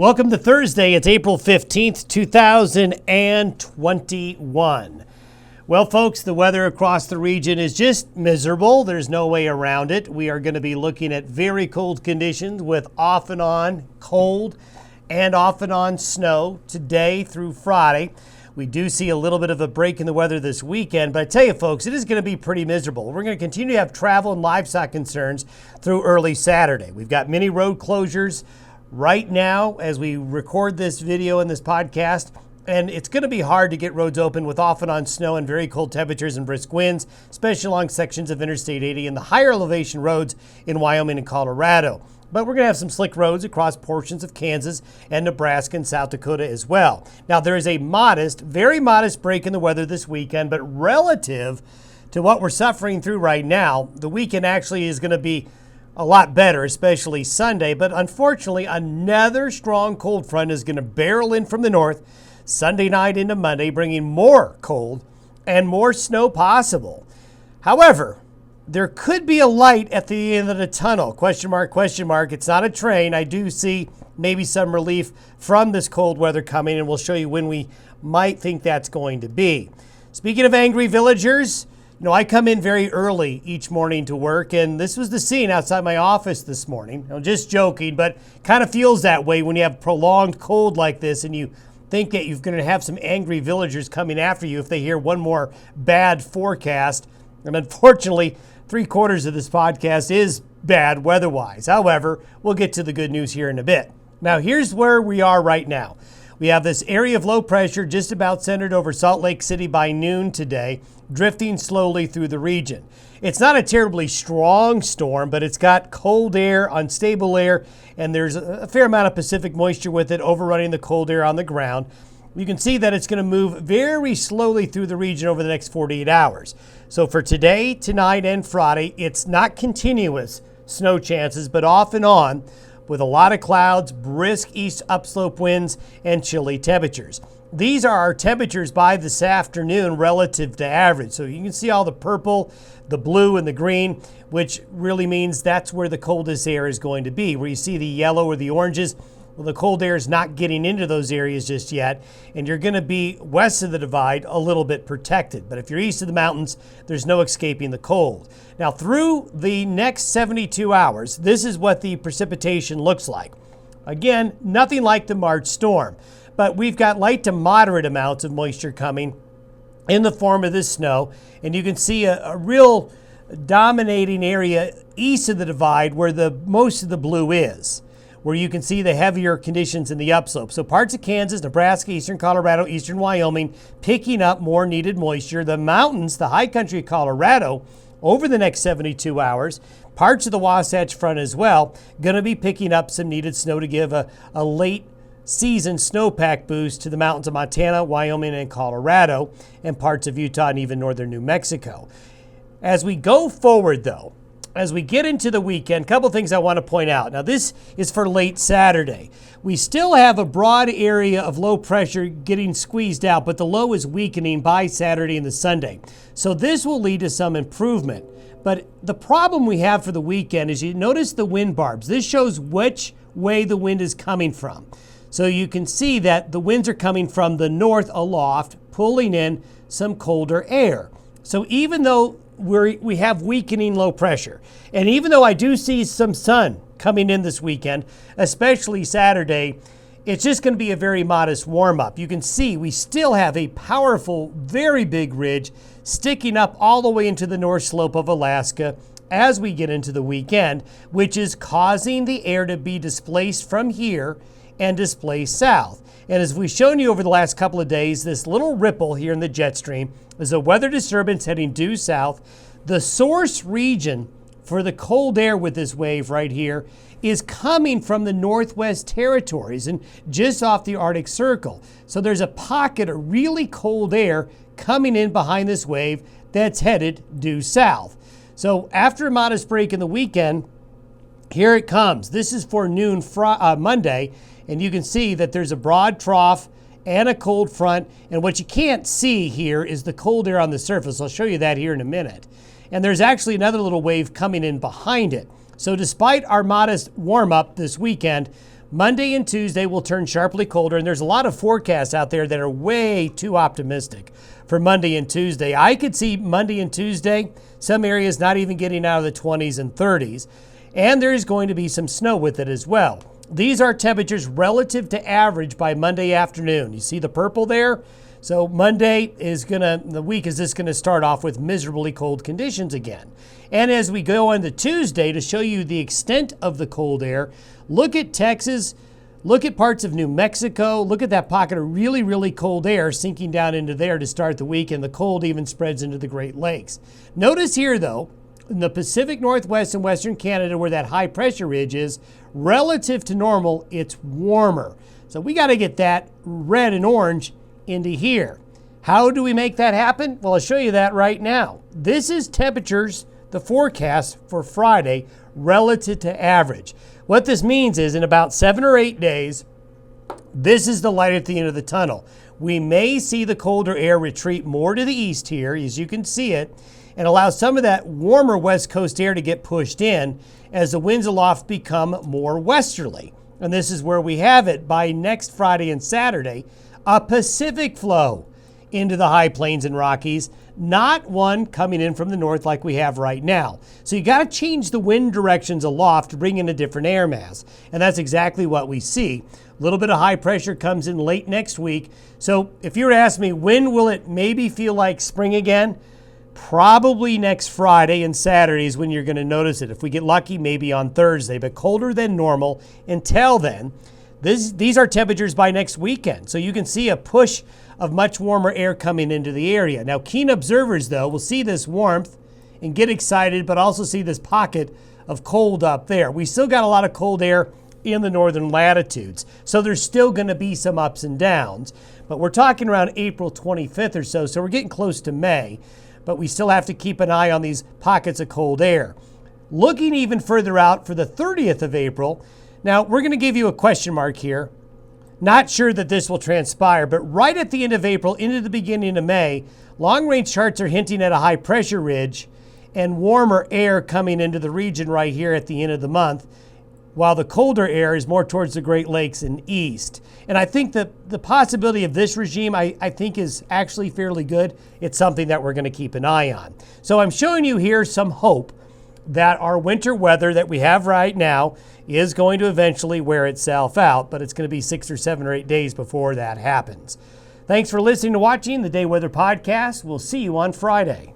Welcome to Thursday. It's April 15th, 2021. Well, folks, the weather across the region is just miserable. There's no way around it. We are going to be looking at very cold conditions with off and on cold and off and on snow today through Friday. We do see a little bit of a break in the weather this weekend, but I tell you, folks, it is going to be pretty miserable. We're going to continue to have travel and livestock concerns through early Saturday. We've got many road closures right now as we record this video and this podcast, and it's going to be hard to get roads open with off and on snow and very cold temperatures and brisk winds, especially along sections of Interstate 80 and the higher elevation roads in Wyoming and Colorado. But we're going to have some slick roads across portions of Kansas and Nebraska and South Dakota as well. Now, there is a modest, very modest break in the weather this weekend, but relative to what we're suffering through right now, the weekend actually is going to be a lot better, especially Sunday. But unfortunately, another strong cold front is going to barrel in from the north Sunday night into Monday, bringing more cold and more snow possible. However, there could be a light at the end of the tunnel. Question mark, question mark. It's not a train. I do see maybe some relief from this cold weather coming, and we'll show you when we might think that's going to be. Speaking of angry villagers, I come in very early each morning to work, and this was the scene outside my office this morning. I'm just joking, but kind of feels that way when you have prolonged cold like this and you think that you're going to have some angry villagers coming after you if they hear one more bad forecast. And unfortunately, 3/4 of this podcast is bad weather-wise. However, we'll get to the good news here in a bit. Now, here's where we are right now. We have this area of low pressure just about centered over Salt Lake City by noon today, drifting slowly through the region. It's not a terribly strong storm, but it's got cold air, unstable air, and there's a fair amount of Pacific moisture with it overrunning the cold air on the ground. You can see that it's going to move very slowly through the region over the next 48 hours. So for today, tonight, and Friday, it's not continuous snow chances, but off and on with a lot of clouds, brisk east upslope winds, and chilly temperatures. These are our temperatures by this afternoon relative to average. So you can see all the purple, the blue, and the green, which really means that's where the coldest air is going to be. Where you see the yellow or the oranges, well, the cold air is not getting into those areas just yet, and you're going to be west of the divide a little bit protected. But if you're east of the mountains, there's no escaping the cold. Now, through the next 72 hours, this is what the precipitation looks like. Again, nothing like the March storm, but we've got light to moderate amounts of moisture coming in the form of this snow, and you can see a real dominating area east of the divide where most of the blue is, where you can see the heavier conditions in the upslope. So parts of Kansas, Nebraska, eastern Colorado, eastern Wyoming, picking up more needed moisture. The mountains, the high country of Colorado, over the next 72 hours, parts of the Wasatch Front as well, going to be picking up some needed snow to give a late season snowpack boost to the mountains of Montana, Wyoming, and Colorado, and parts of Utah and even northern New Mexico. As we go forward, though, as we get into the weekend, a couple things I want to point out. Now, this is for late Saturday. We still have a broad area of low pressure getting squeezed out, but the low is weakening by Saturday and the Sunday. So this will lead to some improvement. But the problem we have for the weekend is you notice the wind barbs. This shows which way the wind is coming from. So you can see that the winds are coming from the north aloft, pulling in some colder air. So even though we have weakening low pressure, and even though I do see some sun coming in this weekend, especially Saturday, it's just going to be a very modest warm-up. You can see we still have a powerful, very big ridge sticking up all the way into the north slope of Alaska as we get into the weekend, which is causing the air to be displaced from here and displaced south. And as we've shown you over the last couple of days, this little ripple here in the jet stream is a weather disturbance heading due south. The source region for the cold air with this wave right here is coming from the Northwest Territories and just off the Arctic Circle. So there's a pocket of really cold air coming in behind this wave that's headed due south. So after a modest break in the weekend, here it comes. This is for noon Monday, and you can see that there's a broad trough and a cold front, and what you can't see here is the cold air on the surface. I'll show you that here in a minute. And there's actually another little wave coming in behind it. So despite our modest warm-up this weekend, Monday and Tuesday will turn sharply colder, and there's a lot of forecasts out there that are way too optimistic for Monday and Tuesday. I could see Monday and Tuesday, some areas not even getting out of the 20s and 30s, and there's going to be some snow with it as well. These are temperatures relative to average by Monday afternoon. You see the purple there? So Monday the week is just going to start off with miserably cold conditions again. And as we go into Tuesday, to show you the extent of the cold air, look at Texas, look at parts of New Mexico, look at that pocket of really, really cold air sinking down into there to start the week, and the cold even spreads into the Great Lakes. Notice here, though, in the Pacific Northwest and Western Canada, where that high pressure ridge is, relative to normal, it's warmer. So we got to get that red and orange into here. How do we make that happen? Well, I'll show you that right now. This is temperatures, the forecast for Friday, relative to average. What this means is in about 7 or 8 days, this is the light at the end of the tunnel. We may see the colder air retreat more to the east here, as you can see it, and allow some of that warmer west coast air to get pushed in as the winds aloft become more westerly. And this is where we have it by next Friday and Saturday, a Pacific flow into the high plains and Rockies, not one coming in from the north like we have right now. So you got to change the wind directions aloft to bring in a different air mass. And that's exactly what we see. A little bit of high pressure comes in late next week. So if you were to ask me, when will it maybe feel like spring again? Probably next Friday and Saturday is when you're going to notice it. If we get lucky, maybe on Thursday, but colder than normal. Until then, these are temperatures by next weekend. So you can see a push of much warmer air coming into the area. Now, keen observers, though, will see this warmth and get excited, but also see this pocket of cold up there. We still got a lot of cold air in the northern latitudes. So there's still going to be some ups and downs. But we're talking around April 25th or so. So we're getting close to May. But we still have to keep an eye on these pockets of cold air. Looking even further out for the 30th of April, now we're going to give you a question mark here. Not sure that this will transpire, but right at the end of April into the beginning of May, long-range charts are hinting at a high pressure ridge and warmer air coming into the region right here at the end of the month, while the colder air is more towards the Great Lakes and east. And I think that the possibility of this regime, I think, is actually fairly good. It's something that we're going to keep an eye on. So I'm showing you here some hope that our winter weather that we have right now is going to eventually wear itself out, but it's going to be 6 or 7 or 8 days before that happens. Thanks for listening to watching the Day Weather Podcast. We'll see you on Friday.